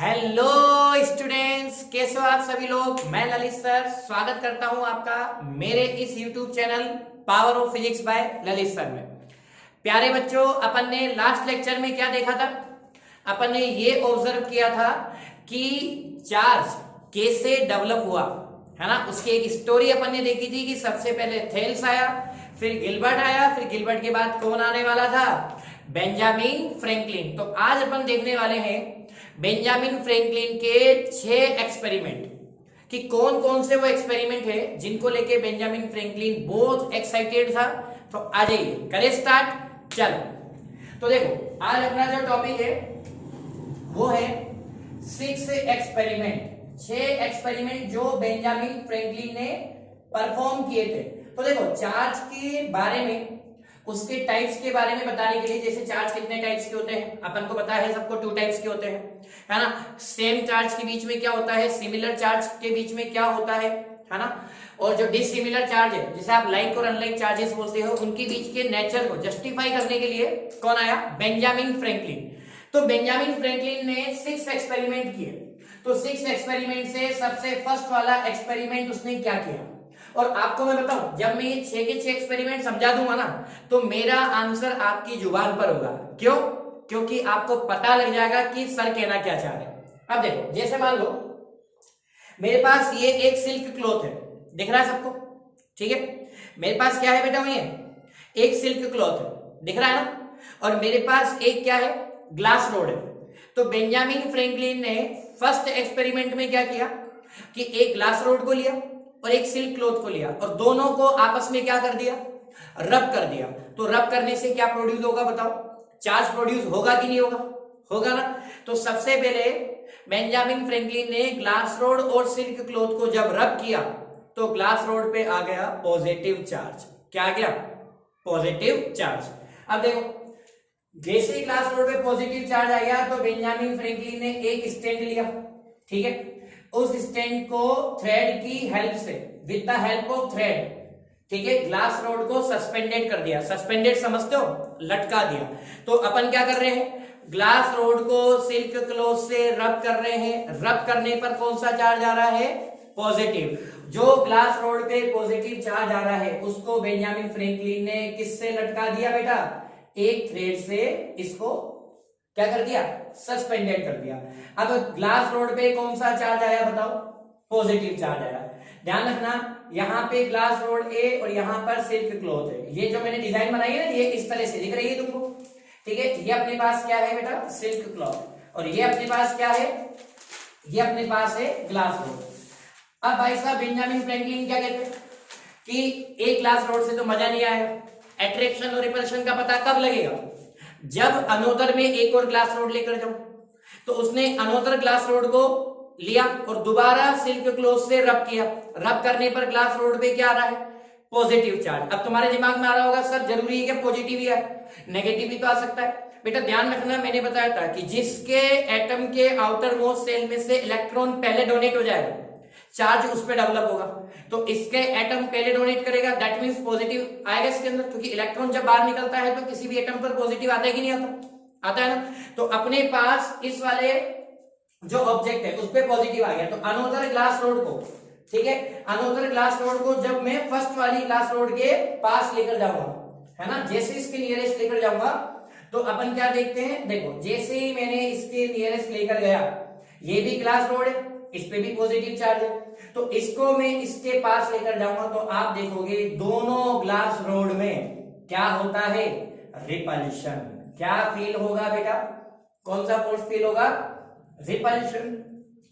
Hello students, कैसे हो आप सभी लोग। मैं ललित सर स्वागत करता हूं आपका मेरे इस YouTube channel power of physics bye Lalit sir में। प्यारे बच्चों, अपन ने लास्ट लेक्चर में क्या देखा था? अपन ने ये ऑब्जर्व किया था कि चार्ज कैसे डेवलप हुआ, है ना। उसकी एक स्टोरी अपन ने देखी थी कि सबसे पहले थेल्स आया, फिर गिलबर्ट आया, फिर गिलबर्ट के बाद कौन आने वाला था? Benjamin Franklin. तो आज अपन देखने वाले हैं बेंजामिन फ्रैंकलिन के 6 एक्सपेरिमेंट कि कौन कौन से वो एक्सपेरिमेंट है जिनको लेके बेंजामिन फ्रैंकलिन बहुत एक्साइटेड था। तो आ जाइए, करें स्टार्ट। चलो, तो देखो आज अपना जो टॉपिक है वो है 6 एक्सपेरिमेंट, 6 एक्सपेरिमेंट जो बेंजामिन फ्रैंकलिन ने परफॉर्म किए थे। तो देखो, चार्ज के बारे में, उसके टाइप्स के बारे में बताने के लिए, जैसे चार्ज कितने टाइप्स के होते हैं अपन को पता है सबको, 2 टाइप्स के होते हैं, है ना। सेम चार्ज के बीच में क्या होता है, सिमिलर चार्ज के बीच में क्या होता है ना। और जो डिसिमिलर चार्ज है, जिसे आप लाइक और अनलाइक चार्जेस बोलते हो, उनके बीच के नेचर को जस्टिफाई करने के लिए कौन आया? Benjamin Franklin. तो बेंजामिन फ्रैंकलिन ने 6 एक्सपेरिमेंट किए। तो 6 एक्सपेरिमेंट से सबसे फर्स्ट वाला एक्सपेरिमेंट उसने क्या किया? और आपको मैं बताऊं, जब मैं ये 6 के 6 एक्सपेरिमेंट समझा दूंगा ना, तो मेरा आंसर आपकी जुबान पर होगा। क्यों? क्योंकि आपको पता लग जाएगा कि सर कहना क्या चाह रहे हैं। अब देखो, जैसे मान लो मेरे पास ये एक सिल्क क्लॉथ है, दिख रहा है सबको? ठीक है, मेरे पास क्या है बेटा? ये एक सिल्क क्लॉथ है, दिख रहा है ना। और मेरे पास एक क्या है? ग्लास रोड है। तो बेंजामिन फ्रैंकलिन ने फर्स्ट एक्सपेरिमेंट में क्या किया कि एक ग्लास रोड को लिया और एक सिल्क क्लॉथ को लिया और दोनों को आपस में क्या कर दिया? रब कर दिया। तो रब करने से क्या प्रोड्यूस होगा बताओ? चार्ज प्रोड्यूस होगा कि नहीं होगा? होगा ना। तो सबसे पहले बेंजामिन फ्रैंकलिन ने ग्लास रोड और सिल्क क्लॉथ को जब रब किया तो ग्लास रोड पे आ गया पॉजिटिव चार्ज। क्या आ गया? Positive charge. अब देखो, जैसे ही ग्लास रोड पे पॉजिटिव चार्ज आ गया तो बेंजामिन फ्रैंकलिन ने एक स्टैंड लिया, ठीक है। उस स्टैंड को थ्रेड की हेल्प से, with the help of thread, ठीक है, ग्लास रोड को सस्पेंडेड कर दिया। सस्पेंडेड समझते हो? लटका दिया। तो अपन क्या कर रहे हैं? ग्लास रोड को सिल्क क्लॉथ से रब कर रहे हैं। रब करने पर कौन सा चार्ज आ रहा है? पॉजिटिव। जो ग्लास रोड पे पॉजिटिव चार्ज आ रहा है उसको बेंजामिन फ्रैंकलिन ने किससे लटका दिया बेटा? एक थ्रेड से इसको क्या कर दिया? सस्पेंडेड कर दिया। अब ग्लास रोड पे कौन सा चार्ज आया बताओ? पॉजिटिव चार्ज आया। ध्यान रखना, यहाँ पे ग्लास रोड ए और यहाँ पर सिल्क क्लॉथ है। ये जो मैंने डिजाइन बनाई है ना, ये इस तरह से दिख रही है तुमको, ठीक है। ये अपने पास क्या है बेटा? Silk cloth. और ये अपने पास क्या है? ये अपने पास है ग्लास रोड। अब भाई साहब, बेंजामिन फ्रैंकलिन क्या कहते हैं कि एक ग्लास रोड से तो मजा नहीं आएगा। अट्रैक्शन और रिपल्शन का पता कब लगेगा? जब अनोदर में एक और ग्लास रोड लेकर जाऊं। तो उसने अनोदर ग्लास रोड को लिया और दोबारा सिल्क क्लॉथ से रब किया। रब करने पर ग्लास रोड पे क्या आ रहा है? Positive charge. अब तुम्हारे दिमाग में आ रहा होगा, सर जरूरी है कि पॉजिटिव ही है, नेगेटिव भी तो आ सकता है। बेटा ध्यान रखना, मैंने बताया था कि जिसके एटम के आउटर मोस्ट सेल में से इलेक्ट्रॉन पहले डोनेट हो जाएगा, चार्ज उस पर डेवलप होगा। तो इसके एटम पहले डोनेट करेगा, दैट मींस पॉजिटिव आएगा इसके अंदर, क्योंकि इलेक्ट्रॉन जब बाहर निकलता है तो किसी भी एटम पर पॉजिटिव आता है कि नहीं आता? आता है ना। तो अपने पास इस वाले जो ऑब्जेक्ट है उस पे पॉजिटिव आ गया। तो अनोदर ग्लास रोड को, ठीक है, अनोदर ग्लास रोड को जब मैं फर्स्ट वाली ग्लास रोड के पास लेकर जाऊंगा, है ना, जैसे इसके नियरेस्ट लेकर जाऊंगा तो अपन क्या देखते हैं? देखो, जैसे ही मैंने इसके नियरेस्ट लेकर गया, ये भी ग्लास रोड है, इस पे भी पॉजिटिव चार्ज है, तो इसको मैं इसके पास लेकर जाऊंगा तो आप देखोगे दोनों ग्लास रोड में क्या होता है? रिपल्शन। क्या फील होगा बेटा? कौन सा फोर्स फील होगा? रिपल्शन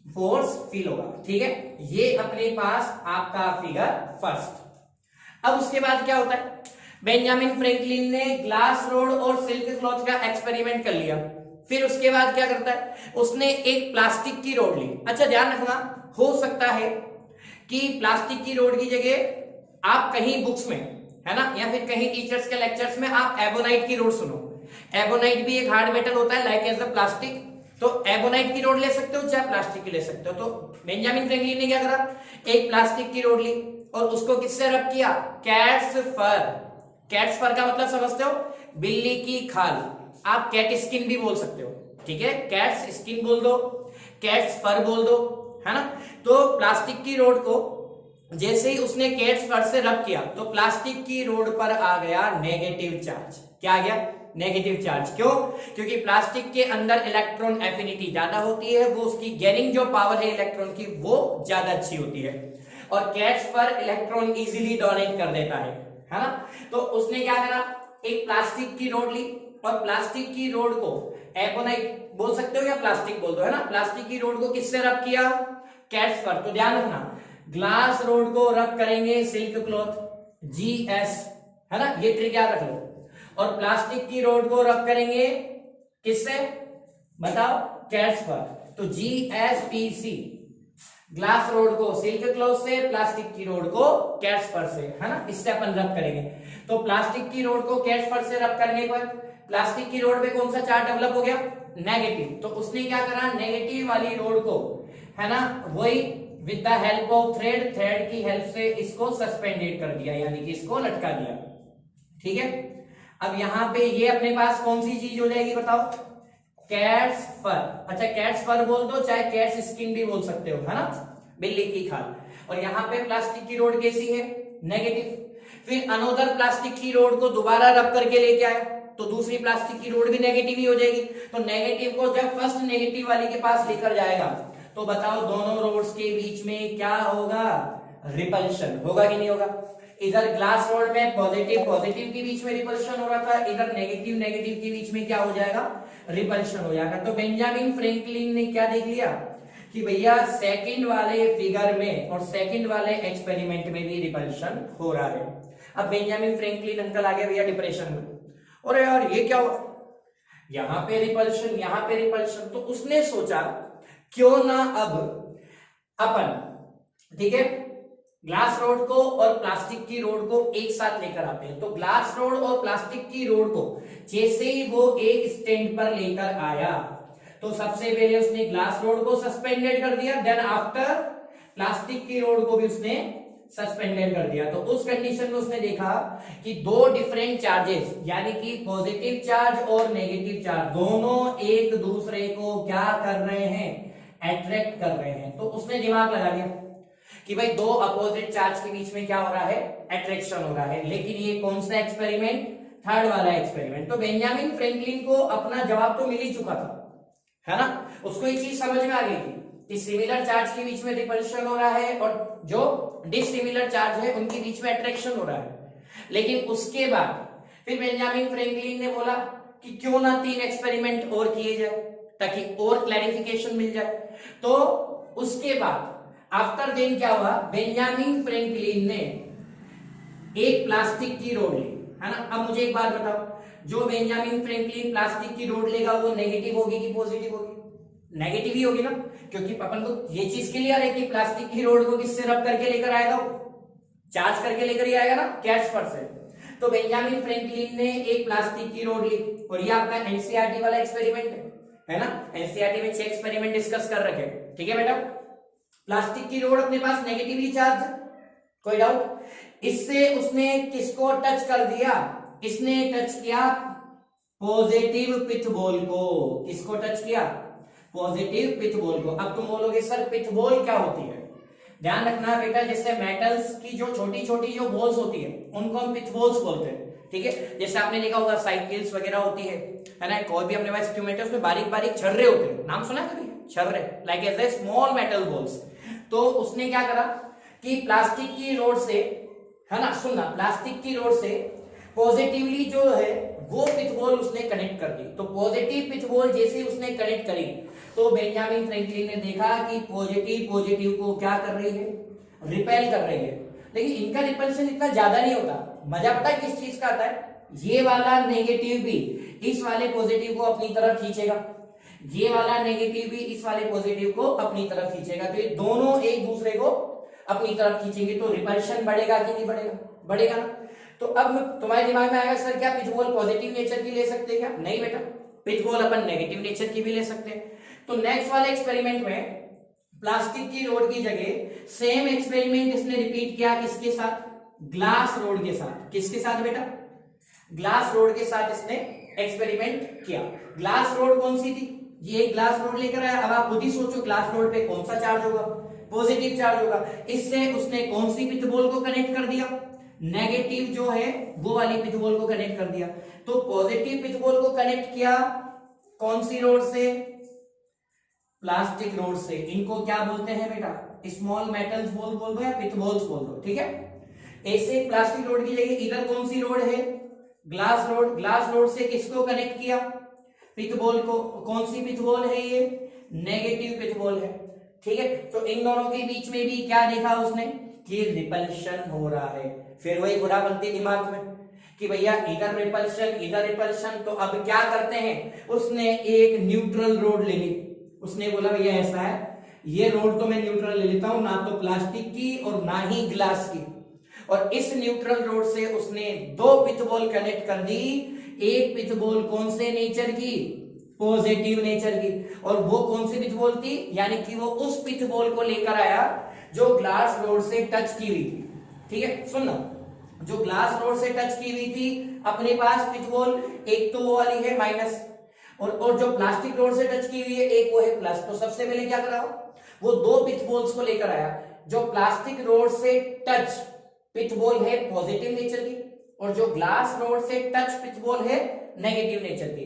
फोर्स फील होगा, ठीक है। ये अपने पास आपका फिगर फर्स्ट। अब उसके बाद क्या होता है? बेंजामिन फ्रैंकलिन ने ग्लास रोड और सिल्क क्लॉथ का एक्सपेरिमेंट कर लिया। फिर उसके बाद क्या करता है? उसने एक प्लास्टिक की रोड ली। अच्छा ध्यान रखना, हो सकता है कि प्लास्टिक की रोड की जगह आप कहीं बुक्स में, है ना, या फिर कहीं टीचर्स के लेक्चर्स में आप एबोनाइट की रोड सुनो। एबोनाइट भी एक हार्ड मेटल होता है, लाइक एज अ प्लास्टिक। तो एबोनाइट की रोड ले सकते हो, चाहे प्लास्टिक की ले सकते हो। तो बेंजामिन फ्रैंकलिन ने क्या करा? एक प्लास्टिक की रोड ली और उसको किससे रब किया? कैट्स फर। कैट्स फर का मतलब समझते हो? बिल्ली की खाल। आप कैट स्किन भी बोल सकते हो, ठीक है, कैट्स स्किन बोल दो, कैट्स फर बोल दो, है ना। तो प्लास्टिक की रोड को जैसे ही उसने कैट्स फर से रब किया तो प्लास्टिक की रोड पर आ गया नेगेटिव चार्ज। क्या आ गया? Negative charge. क्यों? क्योंकि प्लास्टिक के अंदर इलेक्ट्रॉन एफिनिटी ज्यादा होती है, वो उसकी गैरिंग जो पावर है इलेक्ट्रॉन की वो ज्यादा अच्छी होती है, और कैट्स पर इलेक्ट्रॉन इजीली डोनेट कर देता है ना। तो उसने क्या करा, एक प्लास्टिक की रोड ली और प्लास्टिक की रोड को एबोनाइट बोल सकते हो या प्लास्टिक बोल दो, है ना। प्लास्टिक की रोड को किससे रब किया? कैट्स पर। तो ध्यान रखना, ग्लास रोड को रब करेंगे सिल्क क्लॉथ, GS, है ना, ये ट्रिक याद रख लो। और प्लास्टिक की रोड को रब करेंगे किससे बताओ? कैट्स पर। तो GSPC, ग्लास रोड को सिल्क क्लॉथ से, प्लास्टिक की रोड को कैट्स पर से, है ना, इससे अपन रब करेंगे। तो प्लास्टिक की रोड को कैट्स पर से रब करने पर प्लास्टिक की रोड पे कौन सा चार्ज डेवलप हो गया? नेगेटिव। तो उसने क्या करा, नेगेटिव वाली रोड को, है ना, वही with the help of thread की हेल्प से इसको सस्पेंडेड कर दिया, यानी कि इसको लटका दिया। ठीक है। अब यहां पे ये अपने पास कौन सी चीज हो जाएगी बताओ? कैट्स फर। अच्छा, कैट्स फर बोल दो, चाहे कैट्स स्किन भी बोल सकते हो, है ना, बिल्ली की खाल। और यहाँ पे प्लास्टिक की रोड कैसी है? नेगेटिव। फिर अनोदर प्लास्टिक की रोड को दोबारा रब करके लेके आया तो दूसरी प्लास्टिक की रोड भी नेगेटिव ही हो जाएगी। तो नेगेटिव को जब फर्स्ट नेगेटिव वाली के पास लेकर जाएगा तो बताओ दोनों रोड्स के बीच में क्या होगा? रिपल्शन होगा कि नहीं होगा? इधर ग्लास रोड में पॉजिटिव पॉजिटिव के बीच में रिपल्शन हो रहा था, इधर नेगेटिव नेगेटिव के बीच में क्या हो जाएगा? रिपल्शन हो जाएगा। तो बेंजामिन फ्रैंकलिन ने क्या देख लिया कि भैया सेकंड वाले फिगर में और सेकंड वाले एक्सपेरिमेंट में भी रिपल्शन हो रहा है। अब बेंजामिन फ्रैंकलिन अंकल आ गया भैया डिप्रेशन में, अरे यार ये क्या हुआ, यहां पे रिपल्शन यहां पे रिपल्शन। तो उसने सोचा क्यों ना अब अपन, ठीक है, ग्लास रोड को और प्लास्टिक की रोड को एक साथ लेकर आते हैं। तो ग्लास रोड और प्लास्टिक की रोड को जैसे ही वो एक स्टैंड पर लेकर आया तो सबसे पहले उसने ग्लास रोड को सस्पेंडेड कर दिया, देन आफ्टर प्लास्टिक की रोड को भी उसने सस्पेंडेड कर दिया। तो उस कंडीशन में उसने देखा कि दो डिफरेंट चार्जेस, यानी कि पॉजिटिव चार्ज और नेगेटिव चार्ज, दोनों एक दूसरे को क्या कर रहे हैं? अट्रैक्ट कर रहे हैं। तो उसने दिमाग लगा लिया कि भाई दो अपोजिट चार्ज के बीच में क्या हो रहा है? अट्रैक्शन हो रहा है। लेकिन ये कौन सा एक्सपेरिमेंट? थर्ड वाला एक्सपेरिमेंट। तो बेंजामिन फ्रैंकलिन को अपना जवाब तो मिल ही चुका था, है ना, उसको ये चीज समझ में आ गई थी कि सिमिलर चार्ज के बीच में रिपल्शन हो रहा है और जो डिसिमिलर चार्ज है उनके बीच में अट्रैक्शन हो रहा है। लेकिन उसके बाद फिर बेंजामिन फ्रैंकलिन ने बोला कि क्यों ना 3 एक्सपेरिमेंट और किए जाए ताकि और क्लैरिफिकेशन मिल जाए। तो उसके बाद आफ्टर देन क्या हुआ, बेंजामिन फ्रैंकलिन ने एक प्लास्टिक की रोड ली, है ना। अब मुझे एक बात बताओ, जो बेंजामिन फ्रैंकलिन प्लास्टिक की रोड लेगा वो नेगेटिव होगी कि पॉजिटिव होगी? नेगेटिव ही होगी ना, क्योंकि अपन को ये चीज क्लियर है कि प्लास्टिक की रोड को किससे रब करके लेकर आएगा? वो चार्ज करके लेकर ही आएगा ना, कैट्स पर से। तो बेंजामिन फ्रैंकलिन ने एक प्लास्टिक की रोड ली और ये आपका एनसीईआरटी वाला एक्सपेरिमेंट है ना। एनसीईआरटी में 6 एक्सपेरिमेंट डिस्कस कर रखे, ठीक है बेटा। प्लास्टिक की रोड अपने पास नेगेटिवली चार्ज, कोई डाउट? इससे उसने किसको टच कर दिया? इसने टच किया पॉजिटिव पिथबॉल को। किसको टच किया? पॉजिटिव पिथबॉल को। अब तुम बोलोगे सर पिथबॉल क्या होती है? ध्यान रखना बेटा, जैसे मेटल्स की जो छोटी छोटी जो बॉल्स होती है उनको हम पिथबॉल्स बोलते हैं, ठीक है। जैसे आपने देखा होगा साइकिल्स वगैरह होती है ना, कोई भी अपने पास इंस्ट्रूमेंट है उसमें बारीक बारीक छर्रे होते हैं, नाम सुना है कभी? छर्रे, like as a small metal balls. तो उसने क्या करा कि प्लास्टिक की रोड से, है ना, सुनना, प्लास्टिक की रोड से पॉजिटिवली जो है वो पिथबॉल उसने कनेक्ट कर दी। तो पॉजिटिव पिथबॉल जैसे उसने कनेक्ट करी तो बेंजामिन फ्रैंकलिन ने देखा कि पॉजिटिव पॉजिटिव को क्या कर रही है? रिपेल कर रही है। लेकिन इनका रिपल्शन इतना ज्यादा नहीं होता। मजा पता है किस चीज का आता है? ये वाला नेगेटिव भी इस वाले पॉजिटिव को अपनी तरफ खींचेगा, ये वाला नेगेटिव भी इस वाले पॉजिटिव को अपनी तरफ खींचेगा। तो ये दोनों एक दूसरे को अपनी तरफ खींचेंगे तो रिपल्शन बढ़ेगा कि नहीं बढ़ेगा? बढ़ेगा ना। तो अब तुम्हारे दिमाग में आएगा सर क्या पिथबॉल पॉजिटिव नेचर की ले सकते हैं क्या? नहीं बेटा, पिथबॉल अपन नेगेटिव नेचर की भी ले सकते हैं। तो नेक्स्ट वाले एक्सपेरिमेंट में प्लास्टिक की रोड की जगह सेम एक्सपेरिमेंट इसने रिपीट किया, किसके साथ? ग्लास रोड के साथ। किसके साथ बेटा? ग्लास रोड के साथ इसने एक्सपेरिमेंट किया। ग्लास रोड कौन सी थी? ये एक ग्लास रोड लेकर आया। अब आप खुद ही सोचो ग्लास रोड पे कौन सा चार्ज होगा, पॉजिटिव चार्ज होगा। इससे उसने कौन सी पिथ बॉल को कनेक्ट कर दिया, नेगेटिव जो है वो वाली पिथ बॉल को कनेक्ट कर दिया। तो पॉजिटिव पिथ बॉल को कनेक्ट किया कौन सी रोड से, प्लास्टिक रोड से। इनको क्या बोलते हैं बेटा, स्मॉल मेटल्स बॉल बोल दो या पिथ बॉल्स बोल दो, ठीक है। ऐसे प्लास्टिक रोड की जगह इधर कौन सी रोड है, ग्लास रोड। ग्लास रोड से किसको कनेक्ट किया, पिथ बॉल को। कौन सी पिथ बॉल है ये, नेगेटिव पिथ बॉल है, ठीक है। तो इन दोनों के बीच में भी क्या देखा उसने कि रिपल्शन हो रहा है। फिर वही बुरा बनती दिमाग में कि भैया इधर रिपल्शन इधर रिपल्शन, तो अब क्या करते हैं, उसने एक न्यूट्रल रोड ले ली। उसने बोला भैया ऐसा है, ये रोड तो मैं न्यूट्रल ले लेता हूं, ना तो प्लास्टिक की और ना ही ग्लास की। और इस न्यूट्रल रोड से उसने दो पिथ बॉल कनेक्ट कर दी। एक पिथ बॉल कौन से नेचर की, पॉजिटिव नेचर की, और वो कौन सी पिथ बॉल थी, यानी कि वो उस पिथ बॉल को लेकर आया जो ग्लास रोड से टच की हुई थी, ठीक है। सुनना, जो ग्लास रोड से टच की हुई थी अपने पास पिथ बॉल, एक तो वो वाली है माइनस, और जो प्लास्टिक रोड से टच की हुई है एक वो है प्लस। तो सबसे पहले क्या करा, वो दो पिथ बॉल्स को लेकर आया। जो प्लास्टिक रोड से टच पिथ बॉल है पॉजिटिव नेचर की, और जो ग्लास रोड से टच पिथ बॉल है नेगेटिव नेचर की।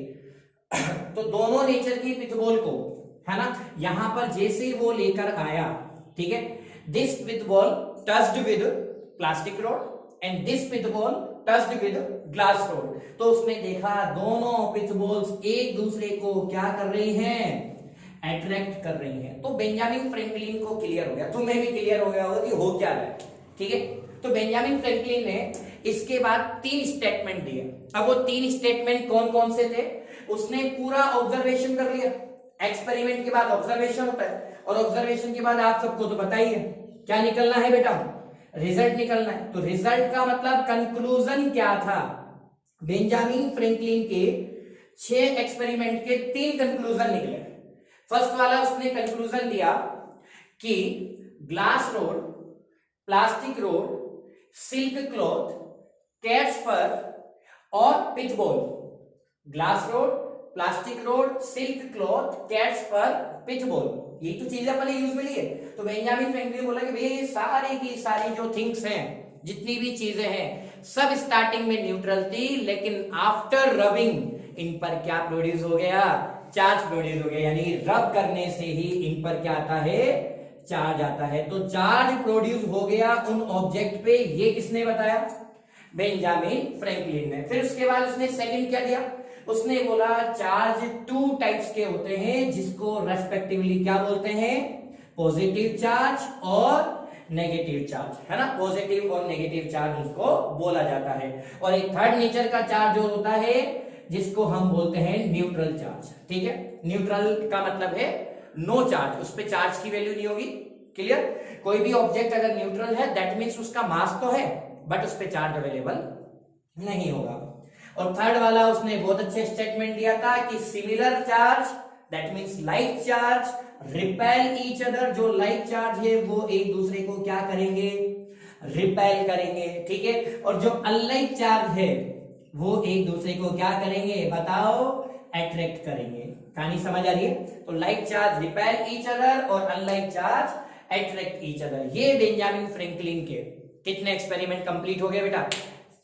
तो दोनों नेचर की पिथ बॉल को, है ना, यहां पर जैसे ही वो लेकर आया, ठीक है, this pith ball touched with plastic rod and this pith ball touched with glass rod. तो उसने देखा दोनों पिथ बॉल्स एक दूसरे को क्या कर रही हैं, अट्रैक्ट कर रही हैं। तो बेंजामिन फ्रैंकलिन को क्लियर हो गया, तुम्हें भी क्लियर हो गया होगा कि हो क्या रहा है, ठीक है। तो बेंजामिन फ्रैंकलिन ने इसके बाद 3 स्टेटमेंट दिए। अब वो 3 स्टेटमेंट कौन कौन से थे, उसने पूरा ऑब्जर्वेशन कर लिया। एक्सपेरिमेंट के बाद ऑब्जर्वेशन होता है, और ऑब्जर्वेशन के बाद आप सबको तो पता ही है क्या निकलना है बेटा, रिजल्ट निकलना है। तो रिजल्ट का मतलब कंक्लूजन क्या था, बेंजामिन फ्रैंकलिन के 6 एक्सपेरिमेंट के 3 कंक्लूजन निकले। फर्स्ट वाला उसने कंक्लूजन दिया कि glass rod, plastic rod, silk cloth, cat's fur और pith ball. Glass rod, plastic rod, silk cloth, cat's fur, pitch ball, यही तो चीजें अपने यूज में ली है। तो बेंजामिन फ्रैंकलिन बोला कि भाई सारी की सारी जो थिंग्स हैं, जितनी भी चीजें हैं, सब स्टार्टिंग में न्यूट्रल थी, लेकिन आफ्टर रबिंग इन पर क्या प्रोड्यूस हो गया, चार्ज प्रोड्यूस हो गया। यानी रब करने से ही इन पर क्या आता है, चार्ज आता है। तो चार्ज प्रोड्यूस हो गया उन ऑब्जेक्ट पे, ये किसने बताया, बेंजामिन फ्रैंकलिन ने। फिर उसके बाद उसने सेकंड क्या दिया, उसने बोला चार्ज 2 टाइप्स के होते हैं, जिसको रेस्पेक्टिवली क्या बोलते हैं, पॉजिटिव चार्ज और नेगेटिव चार्ज, है ना। पॉजिटिव और नेगेटिव चार्ज उसको बोला जाता है। और एक थर्ड नेचर का चार्ज जो होता है जिसको हम बोलते हैं न्यूट्रल चार्ज, ठीक है। न्यूट्रल का मतलब है नो चार्ज, उस पर चार्ज की वैल्यू नहीं होगी, क्लियर। कोई भी ऑब्जेक्ट अगर न्यूट्रल है दैट मीन्स उसका मास तो है बट उस पर चार्ज अवेलेबल नहीं होगा। और थर्ड वाला उसने बहुत अच्छे स्टेटमेंट दिया था कि similar charge that means like charge repel each other. जो लाइक चार्ज है वो एक दूसरे को क्या करेंगे, रिपेल करेंगे, ठीक है। और जो अनलाइक चार्ज है वो एक दूसरे को क्या करेंगे, बताओ, अट्रैक्ट करेंगे। कहानी समझ आ रही है। तो like charge repel each other और unlike charge attract each other. ये बेंजामिन फ्रैंकलिन के कितने एक्सपेरिमेंट कंप्लीट हो गए बेटा,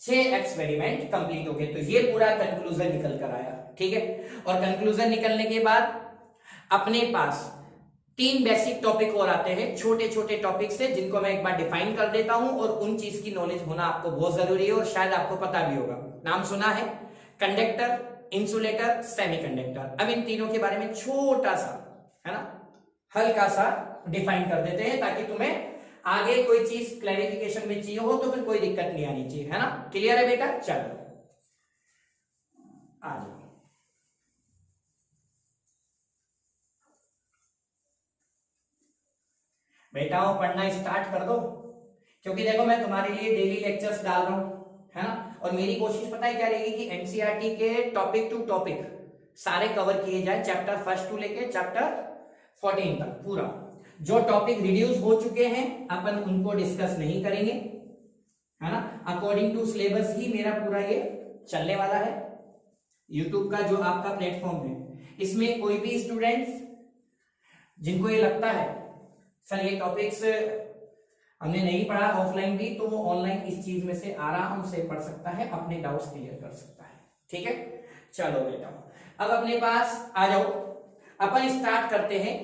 6 एक्सपेरिमेंट कंप्लीट हो गए। तो ये पूरा कंक्लूजन निकल कर आया, ठीक है। और कंक्लूजन निकलने के बाद अपने पास 3 बेसिक टॉपिक और आते हैं, छोटे छोटे टॉपिक से, जिनको मैं एक बार डिफाइन कर देता हूं। और उन चीज की नॉलेज होना आपको बहुत जरूरी है और शायद आपको पता भी होगा। नाम सुना है, कंडक्टर, इंसुलेटर, सेमीकंडक्टर। अब इन तीनों के बारे में छोटा सा, है ना, हल्का सा डिफाइन कर देते हैं, ताकि तुम्हें आगे कोई चीज क्लैरिफिकेशन में चाहिए हो तो फिर कोई दिक्कत नहीं आनी चाहिए, है ना। क्लियर है बेटा, चलो आ जाओ। बेटाओं पढ़ना स्टार्ट कर दो, क्योंकि देखो मैं तुम्हारे लिए डेली लेक्चर्स डाल रहा हूं, है ना। और मेरी कोशिश पता है क्या रहेगी कि एनसीईआरटी के टॉपिक टू टॉपिक सारे कवर किए जाए, चैप्टर 1 to लेके चैप्टर 14 तक पूरा। जो टॉपिक रिड्यूस हो चुके हैं अपन उनको डिस्कस नहीं करेंगे, है ना। अकॉर्डिंग टू सिलेबस ही मेरा पूरा ये चलने वाला है। यूट्यूब का जो आपका प्लेटफॉर्म है इसमें कोई भी स्टूडेंट्स जिनको ये लगता है सर ये टॉपिक्स हमने नहीं पढ़ा ऑफलाइन भी, तो वो ऑनलाइन इस चीज में से आराम से पढ़ सकता है, अपने डाउट्स क्लियर कर सकता है। ठीक है, चलो बेटा अब अपने पास आ जाओ, अपन स्टार्ट करते हैं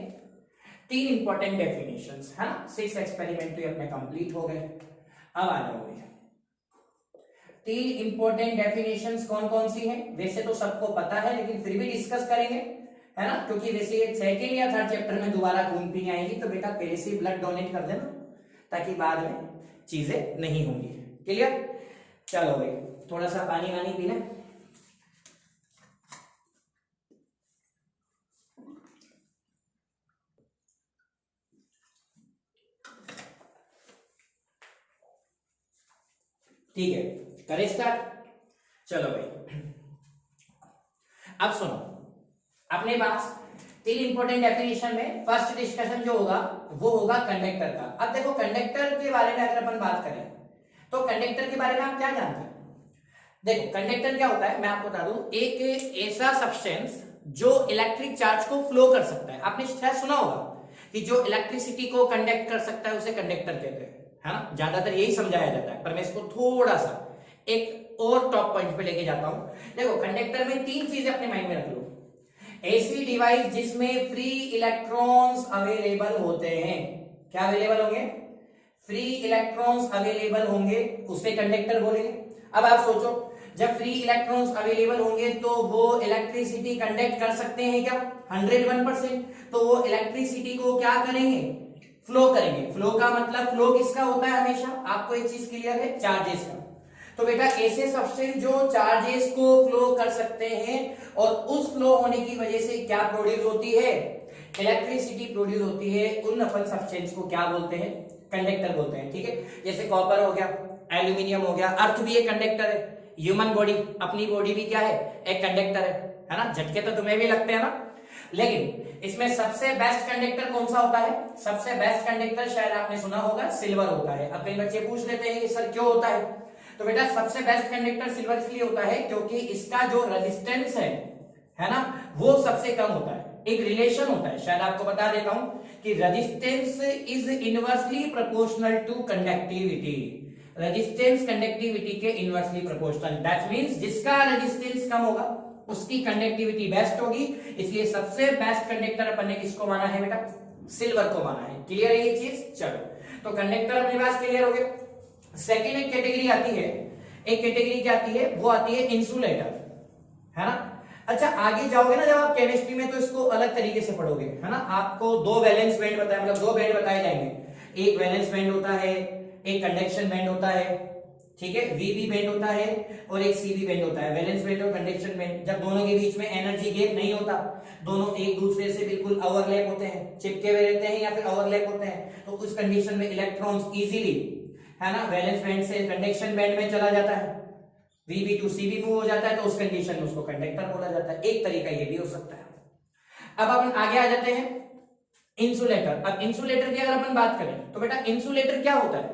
3 इंपॉर्टेंट डेफिनेशंस, है ना। 6 एक्सपेरिमेंट तो अपने कंप्लीट हो गए। अब आ जाओ भैया 3 इंपॉर्टेंट डेफिनेशंस कौन कौन सी हैं। वैसे तो सबको पता है लेकिन फिर भी डिस्कस करेंगे, है ना, क्योंकि वैसे ये सेकेंड या थर्ड चैप्टर में दोबारा घूम फिर आएंगी, तो बेटा पहले से ब्लड डोनेट कर देना ताकि बाद में चीजें नहीं होंगी। क्लियर, चलो भाई थोड़ा सा पानी वानी पी लें। ठीक है, करें स्टार्ट। चलो भाई अब सुनो, अपने पास 3 इंपॉर्टेंट डेफिनेशन में फर्स्ट डिस्कशन जो होगा वो होगा कंडक्टर का। अब देखो कंडक्टर के बारे में अगर अपन बात करें तो कंडक्टर के बारे में आप क्या जानते हैं। देखो कंडक्टर क्या होता है, मैं आपको बता दूं, एक ऐसा सब्सटेंस जो इलेक्ट्रिक चार्ज को फ्लो कर सकता है। आपने शायद सुना होगा कि जो इलेक्ट्रिसिटी को कंडक्ट कर सकता है उसे कंडक्टर कहते हैं, है ना, ज्यादातर यही समझाया जाता है, पर मैं इसको थोड़ा सा एक और टॉप पॉइंट पे लेके जाता हूं। देखो कंडक्टर में 3 चीजें अपने माइंड में रख लो। ऐसी डिवाइस जिसमें फ्री इलेक्ट्रॉन्स अवेलेबल होते हैं, क्या अवेलेबल होंगे, फ्री इलेक्ट्रॉन्स अवेलेबल होंगे, उसे कंडक्टर बोलेंगे। अब आप सोचो जब फ्री इलेक्ट्रॉन्स अवेलेबल होंगे तो वो इलेक्ट्रिसिटी कंडक्ट कर सकते हैं क्या, 101%। तो वो इलेक्ट्रिसिटी को क्या करेंगे, फ्लो करेंगे। फ्लो का मतलब फ्लो किसका होता है हमेशा, आपको एक चीज क्लियर है, चार्जेस का। तो बेटा ऐसे सब्सटेंस जो चार्जेस को फ्लो कर सकते हैं और उस फ्लो होने की वजह से क्या प्रोड्यूस होती है, इलेक्ट्रिसिटी प्रोड्यूस होती है, उन अपन सब्सटेंस को क्या बोलते हैं, कंडक्टर बोलते हैं। ठीक है, जैसे कॉपर हो गया, एल्यूमिनियम हो गया, अर्थ भी एक कंडक्टर है, ह्यूमन बॉडी अपनी बॉडी भी क्या है, एक कंडक्टर है ना। झटके तो तुम्हें भी लगते हैं ना, लेकिन इसमें सबसे बेस्ट कंडक्टर कौन सा होता है, सबसे बेस्ट कंडक्टर शायद आपने सुना होगा सिल्वर होता है। अब कई बच्चे पूछ लेते हैं कि सर क्यों होता है, तो बेटा सबसे बेस्ट कंडक्टर सिल्वर इसलिए होता है क्योंकि इसका जो रेजिस्टेंस है ना, वो सबसे कम होता है। एक रिलेशन होता है, शायद आपको बता देता हूं कि resistance is inversely proportional to conductivity. Resistance conductivity के इनवर्सली प्रोपोर्शनल, दैट मींस जिसका रेजिस्टेंस कम होगा उसकी कंडक्टिविटी बेस्ट होगी। इसलिए सबसे बेस्ट कंडक्टर अपन ने किसको माना है बेटा, सिल्वर को माना है। क्लियर है ये चीज, चलो तो कंडक्टर अपने पास क्लियर हो गया। सेकेंड एक कैटेगरी आती है, एक कैटेगरी क्या आती है, वो आती है इंसुलेटर, है ना। अच्छा आगे जाओगे ना जब आप केमिस्ट्री में तो इसको अलग तरीके से पढ़ोगे, है ना। आपको 2 वैलेंस बैंड बताए, मतलब 2 बैंड बताए जाएंगे, एक वैलेंस बैंड होता है, एक कंडक्शन बैंड होता है, ठीक है, वीबी बैंड होता है और एक सीबी बैंड होता है। वैलेंस बैंड और कंडक्शन बैंड, जब दोनों के बीच में एनर्जी गैप नहीं होता, दोनों एक दूसरे से बिल्कुल ओवरलैप होते हैं, चिपके हुए रहते हैं या फिर ओवरलैप होते हैं, तो उस कंडीशन में इलेक्ट्रॉन्स इजीली, है ना, वैलेंस बैंड से कंडक्शन बैंड में चला जाता है, वीबी टू सीबी मूव हो जाता है, तो उस कंडीशन में उसको कंडक्टर बोला जाता है। एक तरीका ये भी हो सकता है। अब अपन आगे आ जाते हैं इंसुलेटर। अब इंसुलेटर की अगर अपन बात करें तो बेटा इंसुलेटर क्या होता है,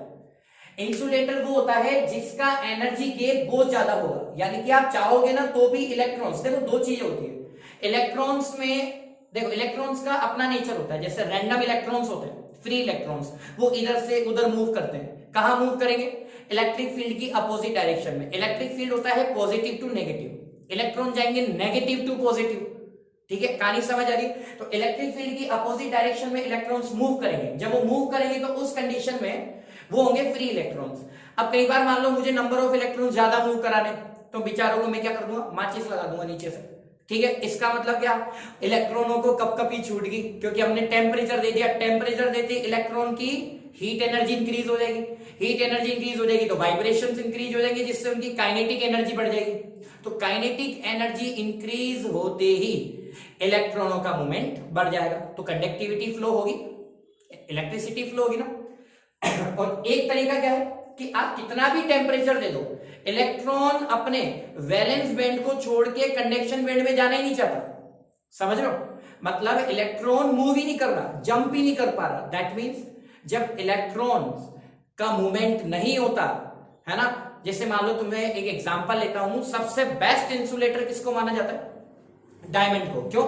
इंसुलेटर वो होता है जिसका एनर्जी गैप बहुत ज्यादा होगा, यानी कि आप चाहोगे ना तो भी इलेक्ट्रॉन्स, देखो 2 चीजें होती है इलेक्ट्रॉन्स में। देखो इलेक्ट्रॉन्स का अपना नेचर होता है, जैसे रैंडम इलेक्ट्रॉन्स होते हैं, फ्री इलेक्ट्रॉन्स, वो इधर से उधर मूव करते हैं। कहां मूव करेंगे, इलेक्ट्रिक फील्ड की अपोजिट डायरेक्शन में। इलेक्ट्रिक फील्ड होता है पॉजिटिव टू नेगेटिव, इलेक्ट्रॉन जाएंगे नेगेटिव टू पॉजिटिव। ठीक है, कहानी समझ आ रही। तो इलेक्ट्रिक फील्ड की अपोजिट डायरेक्शन में इलेक्ट्रॉन्स मूव करेंगे, जब वो मूव करेंगे तो उस कंडीशन में वो होंगे फ्री इलेक्ट्रॉन्स। अब कई बार मान लो मुझे नंबर ऑफ इलेक्ट्रॉन्स ज्यादा मूव कराने, तो बेचारों को मैं क्या कर दूंगा, माचिस लगा दूंगा नीचे से। ठीक है, इसका मतलब क्या, इलेक्ट्रॉनों को कपकपी छूट गई क्योंकि हमने टेम्परेचर दे दिया। टेम्परेचर देते इलेक्ट्रॉन की हीट एनर्जी इंक्रीज हो जाएगी, हीट एनर्जी इंक्रीज हो जाएगी तो वाइब्रेशंस इंक्रीज हो जाएंगे, जिससे उनकी काइनेटिक एनर्जी बढ़ जाएगी। तो काइनेटिक एनर्जी इंक्रीज होते ही इलेक्ट्रॉनों का मूवमेंट बढ़ जाएगा, तो कंडक्टिविटी फ्लो होगी, इलेक्ट्रिसिटी फ्लो होगी ना। और एक तरीका क्या है कि आप कितना भी टेम्परेचर दे दो, इलेक्ट्रॉन अपने वैलेंस बैंड को छोड़ के कंडक्शन बैंड में जाना ही नहीं चाहता। समझ रहे हो, मतलब इलेक्ट्रॉन मूव ही नहीं कर रहा, जंप ही नहीं कर पा रहा। दैट मीन्स जब इलेक्ट्रॉन का मूवमेंट नहीं होता है ना, जैसे मान लो तुम्हें एक एग्जांपल लेता हूं, सबसे बेस्ट इंसुलेटर किसको माना जाता है, डायमंड को। क्यों,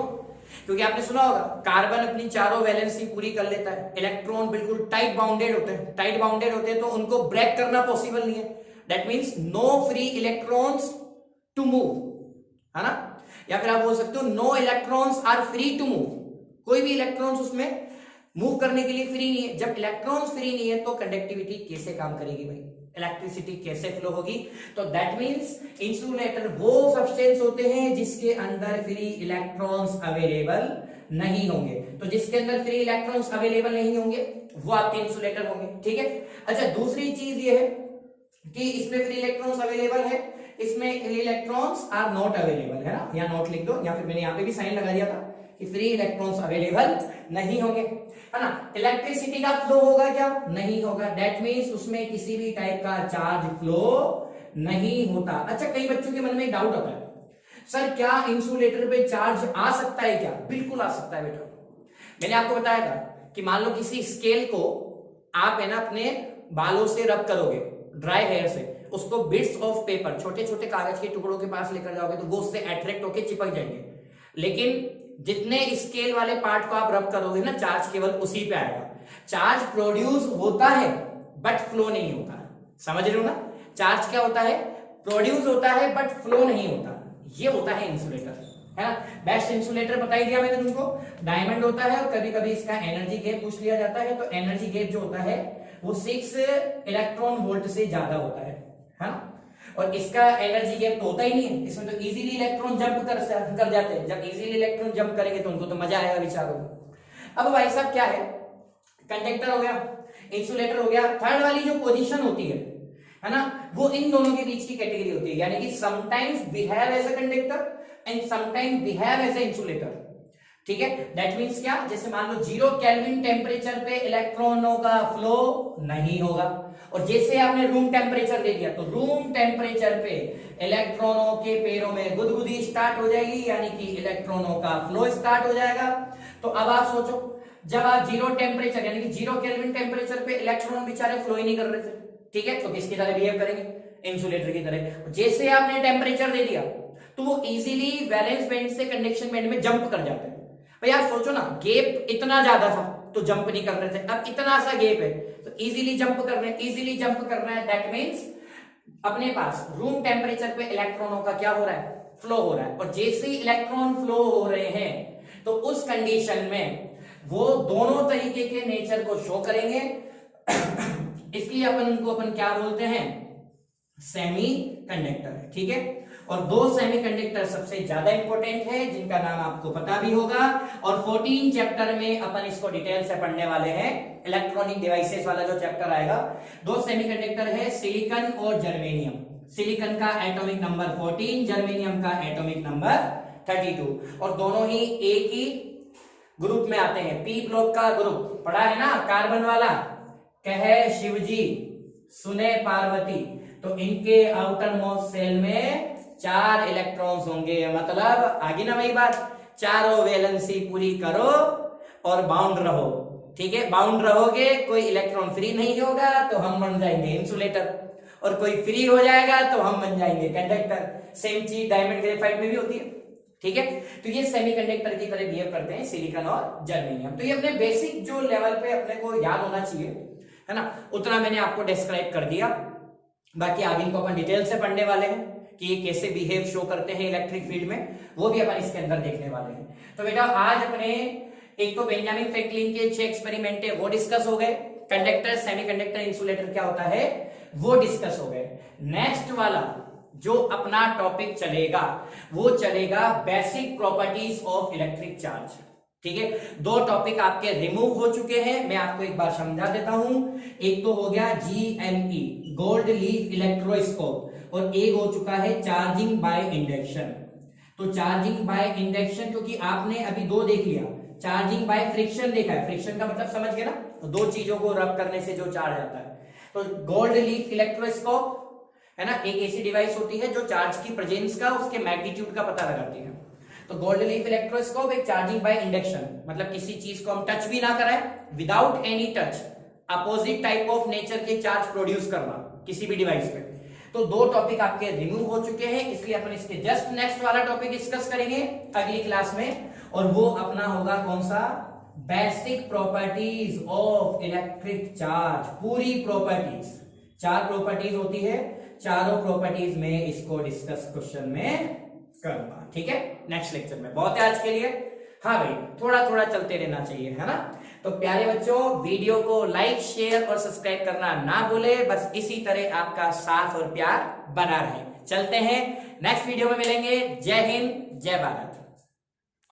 क्योंकि आपने सुना होगा कार्बन अपनी चारों वैलेंसी पूरी कर लेता है, इलेक्ट्रॉन बिल्कुल टाइट बाउंडेड होते हैं, टाइट बाउंडेड होते हैं तो उनको ब्रेक करना पॉसिबल नहीं है। That means no free electrons to move, है ना। या फिर आप बोल सकते हो no electrons are free to move, कोई भी इलेक्ट्रॉन्स उसमें मूव करने के लिए फ्री नहीं है। जब इलेक्ट्रॉन्स फ्री नहीं है तो कंडक्टिविटी कैसे काम करेगी भाई, इलेक्ट्रिसिटी कैसे फ्लो होगी। तो दैट मींस इंसुलेटर वो सब्सटेंस होते हैं जिसके अंदर फ्री इलेक्ट्रॉन्स अवेलेबल नहीं होंगे। तो जिसके अंदर फ्री इलेक्ट्रॉन्स अवेलेबल नहीं होंगे वो आपके इंसुलेटर होंगे, ठीक है। अच्छा, दूसरी चीज ये है कि इसमें फ्री इलेक्ट्रॉन्स अवेलेबल है, इसमें free electrons are not available, है ना। या नोट लिख दो, या फिर मैंने यहाँ पे भी साइन लगा दिया था कि फ्री इलेक्ट्रॉन्स अवेलेबल नहीं होंगे, है ना। इलेक्ट्रिसिटी का फ्लो होगा क्या, नहीं होगा। दैट मींस उसमें किसी भी टाइप का चार्ज फ्लो नहीं होता। अच्छा, कई बच्चों के मन में डाउट आता है, सर क्या इंसुलेटर पे चार्ज आ सकता है क्या? बिल्कुल आ सकता है बेटा। मैंने आपको बताया था कि मान लो किसी स्केल को आप है ना अपने बालों से रब करोगे, ड्राई हेयर से, उसको बिट्स ऑफ पेपर, छोटे छोटे कागज के टुकड़ों के पास लेकर जाओगे तो वो उससे अट्रैक्ट होकर चिपक जाएंगे। लेकिन जितने स्केल वाले पार्ट को आप रब करोगे ना, चार्ज केवल उसी पे आएगा। चार्ज प्रोड्यूस होता है बट फ्लो नहीं होता, समझ रहे हो ना। चार्ज क्या होता है, प्रोड्यूस होता है बट फ्लो नहीं होता। ये होता है इंसुलेटर, है ना। बेस्ट इंसुलेटर बता ही दिया मैंने तुमको, डायमंड होता है। और कभी कभी इसका एनर्जी गैप पूछ लिया जाता है, तो एनर्जी गैप जो होता है वो 6 इलेक्ट्रॉन वोल्ट से ज्यादा होता है ना। और इसका एनर्जी गैप तो होता ही नहीं है, इसमें तो इजीली इलेक्ट्रॉन जंप कर जाते हैं। जब इजीली इलेक्ट्रॉन जंप करेंगे तो उनको तो मजा आएगा विचारों को। अब भाई साहब क्या है, कंडक्टर हो गया, इंसुलेटर हो गया। थर्ड वाली जो पोजीशन होती है ना, वो इन दोनों के बीच की कैटेगरी होती है, यानी कि sometimes behave as a conductor and sometimes behave as a insulator, ठीक है। दैट मींस क्या, जैसे मान लो 0 केल्विन टेम्परेचर पे इलेक्ट्रॉनों का फ्लो नहीं होगा, और जैसे आपने रूम टेम्परेचर दे दिया तो रूम टेम्परेचर पे इलेक्ट्रॉनों के पैरों में गुदगुदी स्टार्ट हो जाएगी, यानी कि इलेक्ट्रॉनों का फ्लो स्टार्ट हो जाएगा। तो अब आप सोचो, जब आप 0 टेम्परेचर यानी कि 0 केल्विन टेम्परेचर पे इलेक्ट्रॉन बेचारे फ्लो ही नहीं कर रहे थे, ठीक है, तो किसकी तरह बिहेव करेंगे, इंसुलेटर की तरह। जैसे आपने टेम्परेचर दे दिया तो वो इजीली वैलेंस बैंड से कंडक्शन बैंड में जंप कर जाते हैं। भाई आप सोचो ना, गैप इतना ज्यादा था तो जंप नहीं कर रहे थे, अब इतना सा गैप है तो इजीली जंप कर रहे हैं, इजीली जंप कर रहे हैं। दैट मींस अपने पास रूम टेम्परेचर पे इलेक्ट्रॉनों का क्या हो रहा है, फ्लो हो रहा है। और जैसे ही इलेक्ट्रॉन फ्लो हो रहे हैं तो उस कंडीशन में वो दोनों तरीके के नेचर को शो करेंगे। इसलिए अपन क्या बोलते हैं, सेमी कंडक्टर, ठीक है। और 2 सेमीकंडक्टर सबसे ज्यादा इंपॉर्टेंट है, जिनका नाम आपको पता भी होगा, और 14 चैप्टर में अपन इसको डिटेल से पढ़ने वाले हैं। इलेक्ट्रॉनिक डिवाइसेस वाला जो चैप्टर आएगा, 2 सेमीकंडक्टर है, सिलिकॉन और जर्मेनियम। सिलिकॉन का एटॉमिक नंबर 14, जर्मेनियम का एटॉमिक नंबर 32, और दोनों ही एक ही ग्रुप में आते हैं, पी ब्लॉक का ग्रुप पढ़ा है ना, कार्बन वाला। कहे शिवजी सुने पार्वती, तो इनके आउटर मोस्ट सेल में 4 इलेक्ट्रॉन्स होंगे। मतलब आगे ना वही बात, चारों वैलेंसी पूरी करो और बाउंड रहो, ठीक है। बाउंड रहोगे, कोई इलेक्ट्रॉन फ्री नहीं होगा तो हम बन जाएंगे इंसुलेटर, और कोई फ्री हो जाएगा तो हम बन जाएंगे कंडक्टर। सेम चीज डायमंड ग्रेफाइट में भी होती है, ठीक है। तो ये सेमीकंडक्टर की तरह बिहेव करते हैं सिलिकॉन और जर्मेनियम। तो ये अपने बेसिक जो लेवल पे अपने को याद होना चाहिए, है ना, उतना मैंने आपको डिस्क्राइब कर दिया। बाकी आगे इनको अपन डिटेल से पढ़ने वाले हैं कि ये कैसे बिहेव शो करते हैं इलेक्ट्रिक फील्ड में, वो भी अपन इसके अंदर देखने वाले हैं। तो बेटा आज अपने एक तो बेंजामिन फ्रैंकलिन के 6 एक्सपेरिमेंट है वो डिस्कस हो गए, कंडक्टर, सेमीकंडक्टर, इंसुलेटर क्या होता है वो डिस्कस हो गए। नेक्स्ट वाला जो अपना टॉपिक चलेगा वो चलेगा basic properties of electric charge, ठीक है। 2 टॉपिक आपके रिमूव हो चुके हैं, मैं आपको एक बार समझा देता हूं। एक तो हो गया GLE, गोल्ड लीफ इलेक्ट्रोस्कोप, और एक हो चुका है चार्जिंग बाय इंडक्शन। तो चार्जिंग बाय इंडक्शन, क्योंकि आपने अभी 2 देख लिया, चार्जिंग बाय फ्रिक्शन देखा है, फ्रिक्शन का मतलब समझ गए ना, तो 2 चीजों को रब करने से जो चार्ज आता है। तो गोल्ड लीफ इलेक्ट्रोस्कोप है ना, एक ऐसी डिवाइस होती है जो चार्ज की प्रेजेंस का, उसके मैग्नीट्यूड का पता लगाती है। तो गोल्ड लीफ इलेक्ट्रोस्कोप एक चार्जिंग बाय इंडक्शन, मतलब किसी चीज को हम टच भी ना कराएं, without any touch opposite type of nature के चार्ज प्रोड्यूस करना किसी भी डिवाइस पे। तो 2 टॉपिक आपके रिमूव हो चुके हैं, इसलिए अपन इसके जस्ट नेक्स्ट वाला टॉपिक डिस्कस करेंगे अगली क्लास में, और वो अपना होगा कौन सा, basic properties of electric charge. पूरी प्रॉपर्टीज, 4 प्रॉपर्टीज होती है, चारों प्रॉपर्टीज में इसको डिस्कस क्वेश्चन में करूंगा, ठीक है, नेक्स्ट लेक्चर में। बहुत है आज के लिए। हाँ भाई, थोड़ा थोड़ा चलते रहना चाहिए, है ना। तो प्यारे बच्चों, वीडियो को लाइक, शेयर और सब्सक्राइब करना ना भूले। बस इसी तरह आपका साथ और प्यार बना रहे। चलते हैं, नेक्स्ट वीडियो में मिलेंगे। जय हिंद, जय भारत।